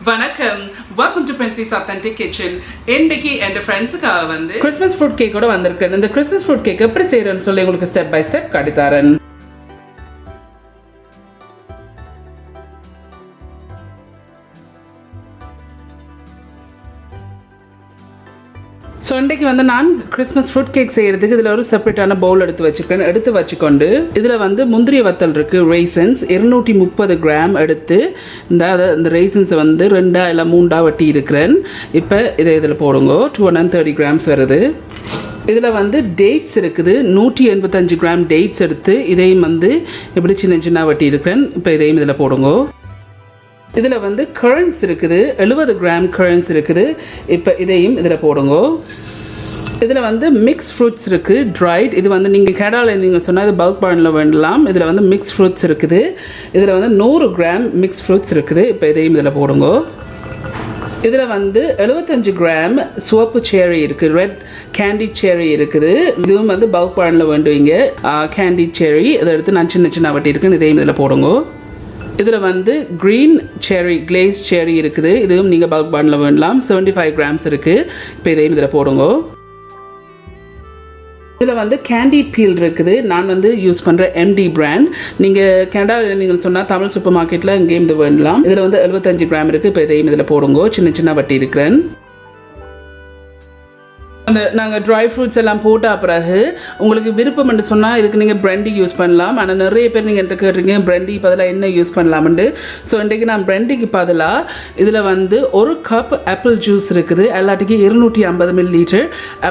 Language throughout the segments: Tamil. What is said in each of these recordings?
வணக்கம், welcome to Princy's Authentic Kitchen. இன்னைக்கு என் ஃப்ரெண்ட்ஸுக்காக வந்து கிறிஸ்மஸ் ஃப்ரூட் கேக்கோட வந்திருக்கேன். இந்த கிறிஸ்மஸ் ஃப்ரூட் கேக் எப்படி செய்யறேன்னு சொல்லி உங்களுக்கு ஸ்டெப் பை ஸ்டெப் காட்டித்தரேன். ஸோ இன்றைக்கு வந்து நான் கிறிஸ்மஸ் ஃப்ரூட் கேக் செய்கிறதுக்கு இதில் ஒரு செப்பரேட்டான பவுல் எடுத்து வச்சுக்கொண்டு இதில் வந்து முந்திரிய வத்தல் இருக்குது, ரேசன்ஸ் 230 கிராம் எடுத்து இந்த ரேசன்ஸை வந்து 2 இல்லை 3 வெட்டி இருக்கிறேன். இப்போ இதில் போடுங்க. 230 கிராம்ஸ் வருது. இதில் வந்து டேட்ஸ் இருக்குது, 185 கிராம் டேட்ஸ் எடுத்து இதையும் வந்து இப்படி சின்ன சின்ன வெட்டி இருக்கிறேன். இப்போ இதையும் இதில் போடுங்க. இதில் வந்து currants இருக்குது, 70 கிராம் currants இருக்குது. இப்போ இதையும் இதில் போடுங்க. இதில் வந்து மிக்ஸ் ஃப்ரூட்ஸ் இருக்குது, ட்ரைட். இது வந்து நீங்கள் கேடாவில் நீங்கள் சொன்னால் இது பல்க் பானில் வேண்டலாம். இதில் வந்து மிக்ஸ் ஃப்ரூட்ஸ் இருக்குது. இதில் வந்து 100 கிராம் மிக்ஸ் ஃப்ரூட்ஸ் இருக்குது. இப்போ இதையும் இதில் போடுங்க. இதில் வந்து 75 கிராம் சிவப்பு சேரி இருக்குது, ரெட் candied சேரி இருக்குது. இதுவும் வந்து பல்க் பானில் வேண்டுவீங்க. candied சேரி இதை எடுத்து நான் சின்ன சின்ன வட்டி இருக்குன்னு இதையும் இதில் போடுங்க. இதில் வந்து க்ரீன் சேரி, கிளேஸ் சேரி இருக்குது. இதுவும் நீங்கள் பல்க் பானில் வேண்டலாம். 75 கிராம்ஸ் இருக்குது. இப்போ இதையும் இதில் போடுங்க. இதில் வந்து candied பீல் இருக்குது. நான் வந்து யூஸ் பண்ணுற MD பிராண்ட். நீங்கள் கனடாவில் நீங்கள் சொன்னால் தமிழ் சூப்பர் மார்க்கெட்டில் இங்கேயும் இது வேண்டலாம். இதில் வந்து 75 கிராம் இருக்குது. இப்போ இதையும் இதில் போடுங்க. சின்ன சின்ன வட்டி இருக்கிறேன். அந்த நாங்கள் ட்ரை ஃப்ரூட்ஸ் எல்லாம் போட்டால் பிறகு உங்களுக்கு விருப்பம் என்று சொன்னால் இதுக்கு நீங்கள் பிரெண்டி யூஸ் பண்ணலாம். ஆனால் நிறைய பேர் நீங்கள் என்கிட்ட கேட்டிருக்கீங்க பிரெண்டி பதிலாக என்ன யூஸ் பண்ணலாம்ண்டு. ஸோ இன்றைக்கு நான் பிரெண்டிக்கு பதிலாக இதில் வந்து 1 கப் ஆப்பிள் ஜூஸ் இருக்குது, எல்லாத்துக்கும் 250 ml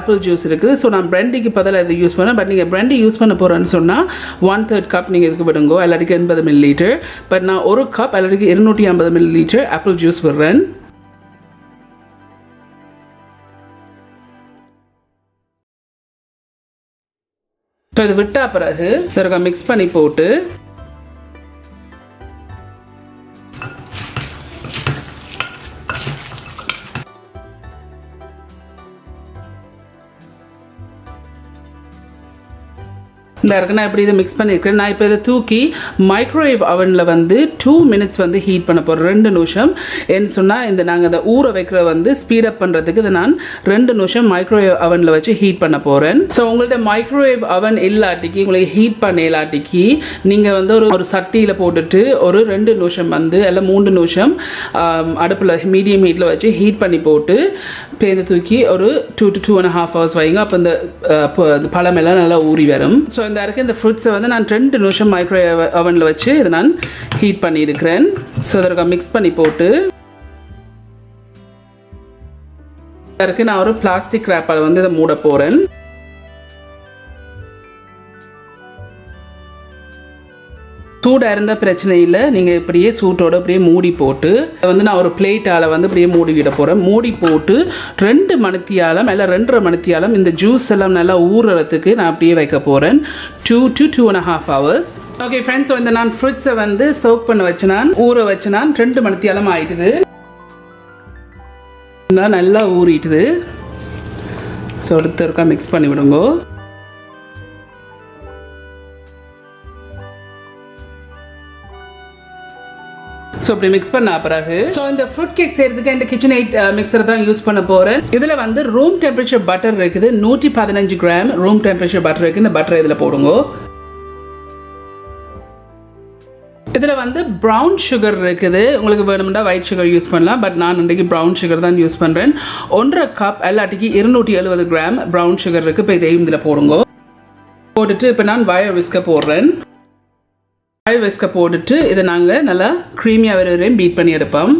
ஆப்பிள் ஜூஸ் இருக்குது. ஸோ நான் பிரெண்டிக்கு பதிலாக இதை யூஸ் பண்ணேன். பட் நீங்கள் பிரெண்டி யூஸ் பண்ண போகிறேன்னு சொன்னால் 1/3 கப் நீங்கள் இதுக்கு விடுங்க, எல்லாத்துக்கும் 80 ml. பட் நான் 1 கப் எல்லாத்துக்கும் 250 ml ஆப்பிள் ஜூஸ் விடுறேன். ஸோ இது விட்டால் பிறகு இதற்கு மிக்ஸ் பண்ணி போட்டு இந்த இருக்கு. நான் இப்படி இதை மிக்ஸ் பண்ணியிருக்கேன். நான் இப்போ இதை தூக்கி மைக்ரோவேவ் அவனில் வந்து 2 minutes வந்து ஹீட் பண்ண போகிறேன். 2 நிமிஷம். ஏன்னு சொன்னால் இந்த நாங்கள் இந்த ஊற வைக்கிற வந்து ஸ்பீடப் பண்ணுறதுக்கு இதை நான் 2 நிமிஷம் மைக்ரோவேவ் அவனில் வச்சு ஹீட் பண்ண போகிறேன். ஸோ உங்கள்கிட்ட மைக்ரோவேவ் அவன் இல்லாட்டிக்கு உங்களுக்கு ஹீட் பண்ண இல்லாட்டிக்கு நீங்கள் வந்து ஒரு சட்டியில் போட்டுட்டு ஒரு 2 நிமிஷம் வந்து இல்லை 3 நிமிஷம் அடுப்பில் மீடியம் ஹீட்டில் வச்சு ஹீட் பண்ணி போட்டு பேருந்து தூக்கி ஒரு 2 to 2.5 hours வைங்க. அப்போ இந்த பழமெல்லாம் நல்லா ஊறி வரும். ஸோ இந்த இருக்க இந்த ஃப்ரூட்ஸை வந்து நான் 2 நிமிஷம் மைக்ரோவேவ் அவனில் வச்சு இதை நான் ஹீட் பண்ணியிருக்கிறேன். ஸோ இதற்கு மிக்ஸ் பண்ணி போட்டு இதற்கு நான் ஒரு பிளாஸ்டிக் ரேப்பால் வந்து இதை மூட போகிறேன். சூடாக இருந்தால் பிரச்சனை இல்லை. நீங்கள் இப்படியே சூட்டோடு அப்படியே மூடி போட்டு வந்து நான் ஒரு பிளேட்டால் வந்து அப்படியே மூடி விட போகிறேன். மூடி போட்டு 2 மணித்தியாலம் இல்லை 2.5 மணித்தியாலம் இந்த ஜூஸ் எல்லாம் நல்லா ஊறுறதுக்கு நான் அப்படியே வைக்க போகிறேன். 2 to 2.5 hours. Okay friends, so இந்த நான் ஃப்ரூட்ஸை வந்து சோக் பண்ண வச்சு நான் ஊற வச்சு நான் 2 மணித்தியாலம் ஆயிட்டுது. நல்லா ஊறிட்டுது. ஸோ அடுத்த ஒருக்கா மிக்ஸ் பண்ணி விடுங்க. ஸோ அப்படி மிக்ஸ் பண்ண பிறகு ஸோ இந்த ஃப்ரூட் கேக் செய்யறதுக்கு இந்த கிச்சன் எய்ட் மிக்சர் தான் யூஸ் பண்ண போகிறேன். இதில் வந்து ரூம் டெம்பரேச்சர் பட்டர் இருக்குது, 115 கிராம் ரூம் டெம்பரேச்சர் பட்டர் இருக்குது. இந்த பட்டர் இதில் போடுங்க. இதில் வந்து ப்ரௌன் சுகர் இருக்குது. உங்களுக்கு வேணும்னா ஒயிட் சுகர் யூஸ் பண்ணலாம். பட் நான் இன்றைக்கு ப்ரௌன் சுகர் தான் யூஸ் பண்ணுறேன். 1.5 கப் எல்லாட்டிக்கு 270 கிராம் ப்ரௌன் சுகர் இருக்குது. இப்போ இதையும் இதில் போடுங்க. போட்டுட்டு இப்போ நான் வயர் விஸ்க போடுறேன். வயர் விஸ்க போட்டுட்டு இதை நாங்கள் நல்லா க்ரீமியாக வரையும் பீட் பண்ணி எடுப்போம்.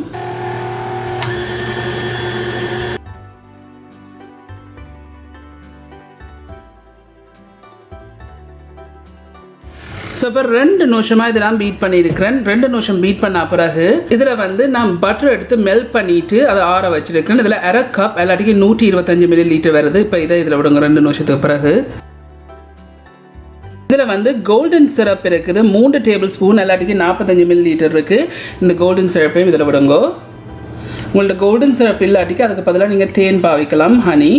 ஸோ இப்போ 2 நிமிஷமாக இதெல்லாம் பீட் பண்ணியிருக்கிறேன். 2 நிமிஷம் பீட் பண்ண பிறகு இதில் வந்து நான் பட்டர் எடுத்து மெல்ட் பண்ணிவிட்டு அதை ஆற வச்சுருக்கிறேன். இதில் 1/2 கப் எல்லாத்துக்கும் 125 ml வருது. இப்போ இதை விடுங்க 2 நிமிஷத்துக்கு பிறகு. இதில் வந்து கோல்டன் சிரப் இருக்குது, 3 டேபிள் ஸ்பூன் எல்லாத்துக்கும் 45 ml இருக்குது. இந்த கோல்டன் சிரப்பையும் இதில் விடுங்க. உங்கள்ட்ட கோல்டன் சிரப் இல்லாட்டிக்கு அதுக்கு பதிலாக நீங்கள் தேன் பாவிக்கலாம், ஹனி.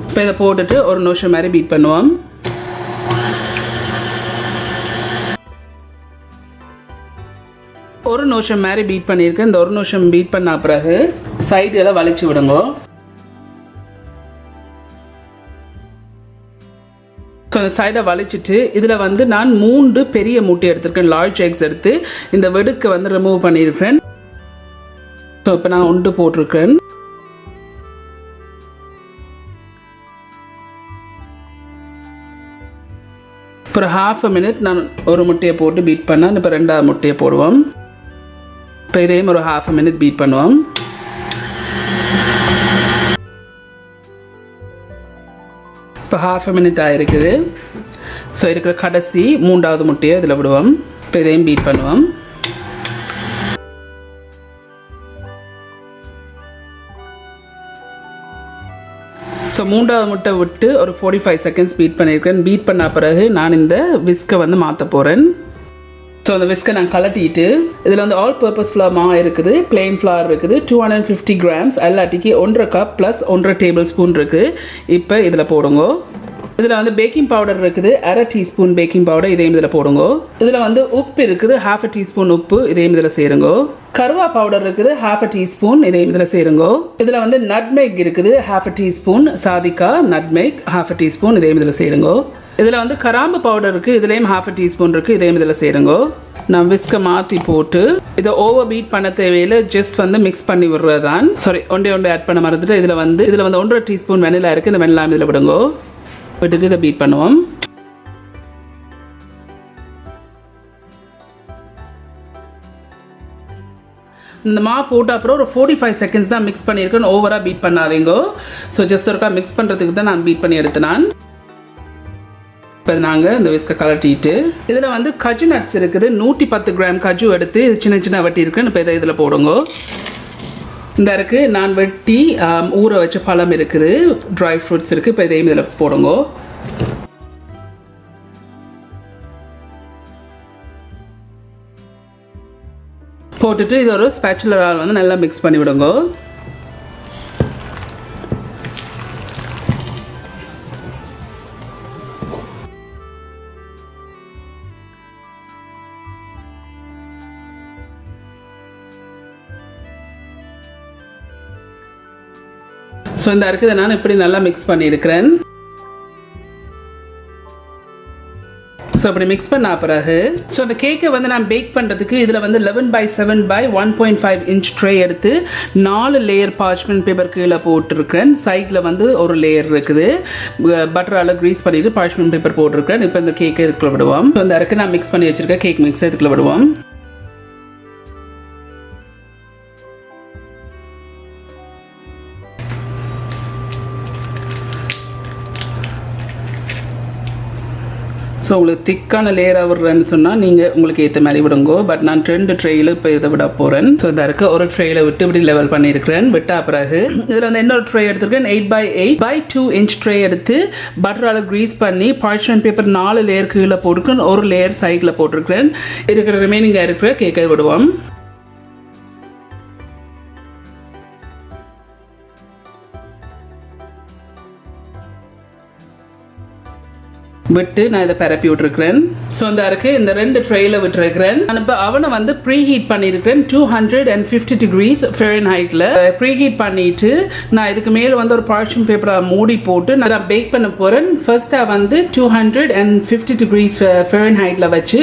இப்போ இதை போட்டுட்டு 1 நிமிஷம் மாதிரி பீட் பண்ணுவோம். ஒரு நிமிஷம் மாதிரி பீட் பண்ணியிருக்கேன். இந்த ஒரு நிமிஷம் பீட் பண்ண பிறகு சைடு எல்லாம் வலிச்சு விடுங்க. ஸோ அந்த சைடை வலிச்சிட்டு இதில் வந்து நான் 3 பெரிய முட்டை எடுத்திருக்கேன். லார்ஜ் எக்ஸ் எடுத்து இந்த வெடுக்கை வந்து ரிமூவ் பண்ணியிருக்கேன். ஸோ இப்போ நான் 1 போட்டிருக்கேன். ஒரு ½ மினிட் நான் ஒரு முட்டையை போட்டு பீட் பண்ணேன். இப்போ 2வது முட்டையை போடுவோம். இப்போ இதையும் ஒரு ½ மினிட் பீட் பண்ணுவோம். இப்போ ½ மினிட் ஆகிருக்குது. ஸோ இருக்கிற கடைசி 3வது முட்டையை இதில் விடுவோம். இப்போ இதையும் பீட் பண்ணுவோம். ஸோ 3வது முட்டை விட்டு ஒரு 45 செகண்ட்ஸ் பீட் பண்ணியிருக்கேன். பீட் பண்ண பிறகு நான் இந்த விஸ்கை வந்து மாற்ற போகிறேன். ஸோ அந்த விஸ்கை நான் கலட்டிட்டு இதில் வந்து ஆல் பர்பஸ் ஃப்ளவர் மாவு இருக்குது, பிளெயின் ஃப்ளவர் இருக்குது, 250 கிராம்ஸ், எல்லாட்டிக்கு 1/2 கப் ப்ளஸ் 1/2 டேபிள் ஸ்பூன் இருக்குது. இப்போ இதில் போடுங்க. இதில் வந்து பேக்கிங் பவுடர் இருக்குது, 1/2 டீஸ்பூன் பேக்கிங் பவுடர், இதையும் இதில் போடுங்க. இதில் வந்து உப்பு இருக்குது, ½ டீஸ்பூன் உப்பு, இதையும் இதில் சேருங்க. கருவா பவுடர் இருக்குது, ½ டீஸ்பூன், இதையும் இதில் சேருங்க. இதில் வந்து நட்மெக் இருக்குது, ½ டீஸ்பூன், சாதிக்கா நட்மெக் ½ டீஸ்பூன், இதையும் இதில் சேருங்க. இதில் வந்து கராம்பு பவுடர் இருக்குது, இதுலேயும் ½ டீஸ்பூன் இருக்குது, இதையும் இதில் சேருங்க. நான் விஸ்கை மாற்றி போட்டு இதை ஓவர் பீட் பண்ண தேவையில்லை, ஜஸ்ட் வந்து மிக்ஸ் பண்ணி விடுறது தான். சாரி, ஒன்றே ஆட் பண்ண மறந்துட்டு இதில் வந்து 1/2 டீஸ்பூன் வெனிலா இருக்குது, இந்த வெனிலா இதில் விடுங்க. விட்டுட்டு இதை பீட் பண்ணுவோம். இந்த மாவு போட்ட அப்புறம் ஒரு 45 செகண்ட்ஸ் தான் மிக்ஸ் பண்ணியிருக்கேன். ஓவராக பீட் பண்ணாதீங்க. ஸோ ஜஸ்ட் ஒருக்கா மிக்ஸ் பண்ணுறதுக்கு தான் நான் பீட் பண்ணி எடுத்தேன். இப்போ நாங்கள் இந்த விஸ்கை கலட்டிட்டு இதில் வந்து கஜு நட்ஸ் இருக்குது, 110 கிராம் கஜு எடுத்து சின்ன சின்ன வெட்டி இருக்குன்னு இப்போ இதை இதில் போடுங்க. இந்த இருக்குது நான் வெட்டி ஊற வச்ச பழம் இருக்குது, ட்ரை ஃப்ரூட்ஸ் இருக்குது, இப்போ இதையும் இதில் போடுங்க. போட்டுட்டு இது ஒரு ஸ்பேச்சுலரால் வந்து நல்லா மிக்ஸ் பண்ணி விடுங்க. ஸோ இந்த இருக்குது நான் இப்படி நல்லா மிக்ஸ் பண்ணியிருக்கிறேன். ஸோ அப்படி மிக்ஸ் பண்ண பிறகு ஸோ அந்த கேக்கை வந்து நான் பேக் பண்ணுறதுக்கு இதில் வந்து 11/7 by 1.5 inch ட்ரே எடுத்து 4 லேயர் பார்ச்மெண்ட் பேப்பர் கீழே போட்டிருக்கிறேன். சைடில் வந்து ஒரு லேயர் இருக்குது, பட்டரால் க்ரீஸ் பண்ணிவிட்டு பார்ச்மெண்ட் பேப்பர் போட்டிருக்கிறேன். இப்போ இந்த கேக்கை இதுக்குள்ளே விடுவோம். ஸோ இந்த இருக்குது நான் மிக்ஸ் பண்ணி வச்சுருக்கேன் கேக் மிக்ஸை இதுக்குள்ளே விடுவோம். ஸோ உங்களுக்கு திக்கான லேயராக விடுறேன்னு சொன்னால் நீங்கள் உங்களுக்கு ஏற்ற மாதிரி விடுங்க. பட் நான் 2 ட்ரேயில் இப்போ இதை விட போகிறேன். ஸோ இதை இருக்க ஒரு ட்ரேயில் விட்டு இப்படி லெவல் பண்ணியிருக்கிறேன். விட்டா பிறகு இதில் வந்து இன்னொரு ட்ரே எடுத்துருக்கேன், 8/8 by 2 inch ட்ரே எடுத்து பட்டரால் க்ரீஸ் பண்ணி பார்ச்மெண்ட் பேப்பர் 4 லேயர் கீழே போட்டிருக்கேன், ஒரு லேயர் சைடில் போட்டிருக்கிறேன். இருக்கிற ரிமைனிங்காக இருக்கிற கேக்கை விடுவோம். விட்டு நான் இதை பரப்பி விட்டுருக்கிறேன். ஸோ இந்த இருக்கு இந்த 2 ட்ரேயில் விட்டுருக்கிறேன். நான் இப்போ அவனை வந்து ப்ரீ ஹீட் பண்ணியிருக்கிறேன் 250 degrees Fahrenheitல ப்ரீ ஹீட் பண்ணிட்டு நான் இதுக்கு மேலே வந்து ஒரு பார்ச்மெண்ட் பேப்பரை மூடி போட்டு நான் பேக் பண்ண போகிறேன். ஃபர்ஸ்ட்டாக வந்து 250 degrees Fahrenheitல வச்சு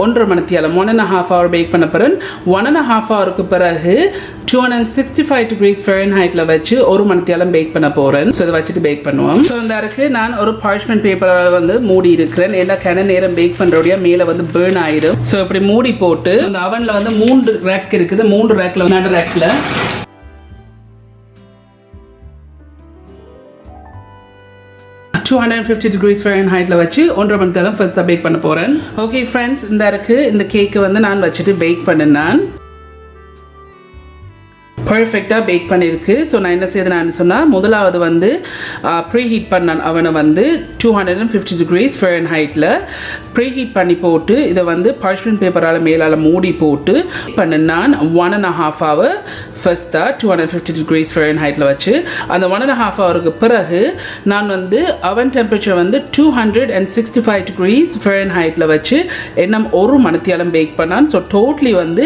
1.5 மணி நேரம் 1.5 hour பேக் பண்ண போகிறேன். 1.5 hourக்கு பிறகு 265 degrees Fahrenheitல வச்சு 1 மணி நேரம் பேக் பண்ண போகிறேன். ஸோ இதை வச்சுட்டு பேக் பண்ணுவோம். ஸோ இந்த இருக்கு நான் ஒரு பார்ச்மெண்ட் பேப்பரை வந்து மூடி இருக்கிறேன். ஏன்னா கன நேரம் பேக் பண்றோடைய மேல வந்து burn ஆயிடும். சோ இப்படி மூடி போட்டு அந்த அவன்ல வந்து 3 ரேக் இருக்குது. 3 ரேக்ல நடு ரேக்ல 250 degrees Fahrenheitல வச்சு 1.5 மணி நேரம் ஃபர்ஸ்ட் பேக் பண்ண போறேன். ஓகே ஃப்ரெண்ட்ஸ், இந்த இருக்கு இந்த கேக் வந்து நான் வச்சுட்டு பேக் பண்ணேன். பர்ஃபெக்டாக பேக் பண்ணியிருக்கு. ஸோ நான் என்ன செய்தேன்னு சொன்னால் முதலாவது வந்து ப்ரீ ஹீட் பண்ண அவனை வந்து 250 degrees Fahrenheitல ப்ரீ ஹீட் பண்ணி போட்டு இதை வந்து பார்ச்மெண்ட் பேப்பரால் மேலால் மூடி போட்டு பண்ணினான் 1.5 hour ஃபர்ஸ்ட்டாக 250 degrees Fahrenheitல வச்சு அந்த 1.5 hourக்கு பிறகு நான் வந்து அவன் டெம்பரேச்சர் வந்து 265 degrees Fahrenheitல வச்சு என்ன 1 மணி நேரம் பேக் பண்ணான். ஸோ டோட்டலி வந்து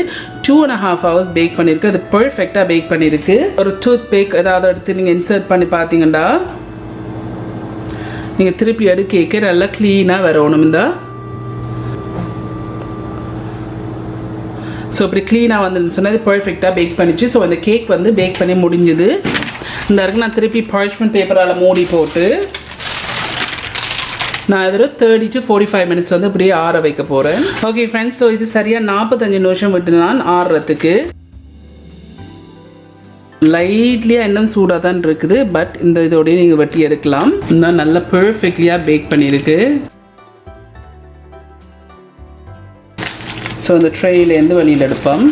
2.5 hours பேக் பண்ணியிருக்கு. அது பர்ஃபெக்டாக பேக் பண்ணியிருக்கு. ஒரு டூத் பேக் ஏதாவது எடுத்து நீங்கள் இன்சர்ட் பண்ணி பார்த்தீங்கன்னா நீங்கள் திருப்பி எடுக்க நல்லா க்ளீனாக வரணும். இந்த ஸோ இப்படி க்ளீனாக வந்துன்னு சொன்னால் இது பர்ஃபெக்டாக பேக் பண்ணிச்சு. ஸோ அந்த கேக் வந்து பேக் பண்ணி முடிஞ்சுது. இந்த இருக்கு நான் திருப்பி பார்ச்மெண்ட் பேப்பரால் மூடி போட்டு நான் இதில் 30 to 45 minutes வந்து இப்படியே ஆற வைக்க போகிறேன். ஓகே ஃப்ரெண்ட்ஸ், ஸோ இது சரியாக 45 நிமிஷம் விட்டு நான் ஆறுறதுக்கு. லைட்லியாக இன்னும் சூடாக தான் இருக்குது. பட் இந்த இதோடய நீங்கள் வெட்டி எடுக்கலாம். இன்னும் நல்லா பர்ஃபெக்ட்லியாக பேக் பண்ணியிருக்கு. ஸோ இந்த ட்ரேயிலேருந்து வெளியில் எடுப்போம்.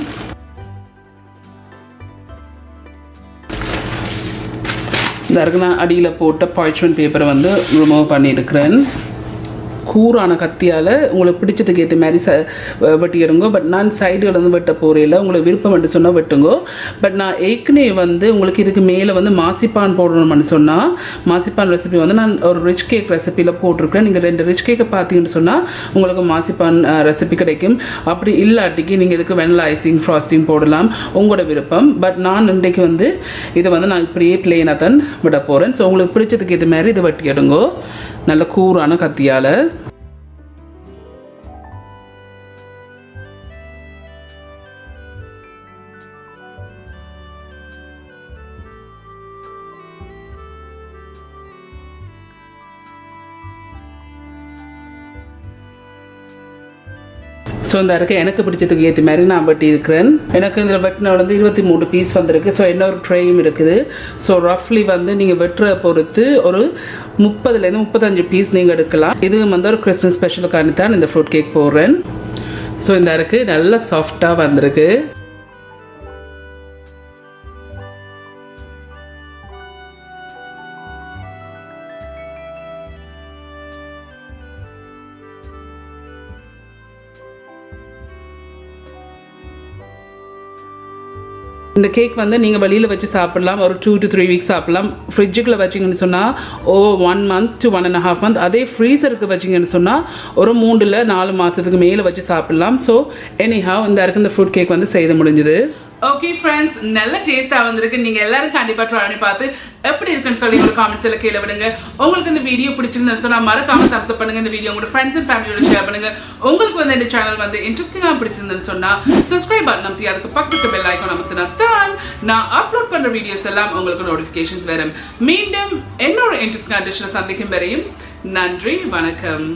இந்த இருக்கு நான் அடியில் போட்ட பார்ச்மெண்ட் பேப்பரை வந்து ரிமூவ் பண்ணியிருக்கிறேன். கூரான கத்தியால் உங்களுக்கு பிடிச்சதுக்கு ஏற்ற மாதிரி வெட்டிடுங்க. பட் நான் சைடுகள் வந்து வெட்ட போகிறேன். உங்களுக்கு விருப்பம் என்று சொன்னால் வெட்டுங்கோ. பட் நான் ஏற்கனவே வந்து உங்களுக்கு இதுக்கு மேலே வந்து மாசிப்பான் போடணும்னு சொன்னால் மாசிப்பான் ரெசிபி வந்து நான் ஒரு ரிச் கேக் ரெசிப்பியில் போட்டிருக்கேன். நீங்கள் 2 ரிச் கேக்கை பார்த்தீங்கன்னு சொன்னால் உங்களுக்கு மாசிப்பான் ரெசிபி கிடைக்கும். அப்படி இல்லாட்டிக்கு நீங்கள் இதுக்கு வெனிலா ஐசிங் ஃப்ராஸ்டிங் போடலாம், உங்களோட விருப்பம். பட் நான் இன்றைக்கு வந்து இதை வந்து நான் இப்படியே பிளெயினாக தான் விட போகிறேன். ஸோ உங்களுக்கு பிடிச்சதுக்கு ஏற்ற மாதிரி இதை வெட்டி எடுங்கோ நல்ல கூரான கத்தியால். ஸோ இந்த இருக்க எனக்கு பிடிச்சதுக்கு ஏற்ற மாதிரி நான் வெட்டி இருக்கிறேன். எனக்கு இதில் வெட்டின வந்து 23 பீஸ் வந்திருக்கு. ஸோ இன்னொரு ட்ரேயும் இருக்குது. ஸோ ரஃப்லி வந்து நீங்கள் வெட்டுற பொறுத்து ஒரு 30லேருந்து 35 பீஸ் நீங்கள் எடுக்கலாம். இது வந்து ஒரு கிறிஸ்மஸ் ஸ்பெஷலுக்காண்டி தான் இந்த ஃப்ரூட் கேக் போடுறேன். ஸோ இந்த இருக்கு நல்லா சாஃப்டாக வந்திருக்கு. இந்த கேக் வந்து நீங்கள் வெளியில் வச்சு சாப்பிடலாம். ஒரு 2 to 3 வீக்ஸ் சாப்பிடலாம். ஃப்ரிட்ஜுக்குள்ளே வச்சிங்கன்னு சொன்னால் 1 month to 1.5 month. அதே ஃப்ரீசருக்கு வச்சிங்கன்னு சொன்னால் ஒரு 3 to 4 மாதத்துக்கு மேலே வச்சு சாப்பிடலாம். ஸோ எனிஹாவ் இந்த இருக்கு இந்த ஃப்ரூட் கேக் வந்து செய்து முடிஞ்சுது. ஓகே ஃப்ரெண்ட்ஸ், நல்ல டேஸ்ட்டாக வந்திருக்கு. நீங்கள் எல்லாரும் கண்டிப்பாக ட்ரை பண்ணி பார்த்து எப்படி இருக்குன்னு சொல்லி ஒரு காமெண்ட்ஸில் கீழே விடுங்க. உங்களுக்கு இந்த வீடியோ பிடிச்சிருந்தேன்னு சொன்னால் மறக்காம தம்ஸ் அப் பண்ணுங்க. இந்த வீடியோ உங்களோட ஃப்ரெண்ட்ஸ் அண்ட் ஃபேமிலியோட ஷேர் பண்ணுங்க. உங்களுக்கு வந்து இந்த சேனல் வந்து இன்ட்ரெஸ்டிங்காக பிடிச்சிருந்தேன்னு சொன்னால் சப்ஸ்கிரைப் பட்டன் அமுத்தி அதுக்கு பக்கத்துக்கு பெல் ஐக்கான் அமுத்தினா தான் நான் அப்லோட் பண்ணுற வீடியோஸ் எல்லாம் உங்களுக்கு நோட்டிஃபிகேஷன்ஸ் வரும். மீண்டும் என்னோட இன்ட்ரெஸ்டிங் கண்டிஷனை சந்திக்கும் வரையும் நன்றி, வணக்கம்.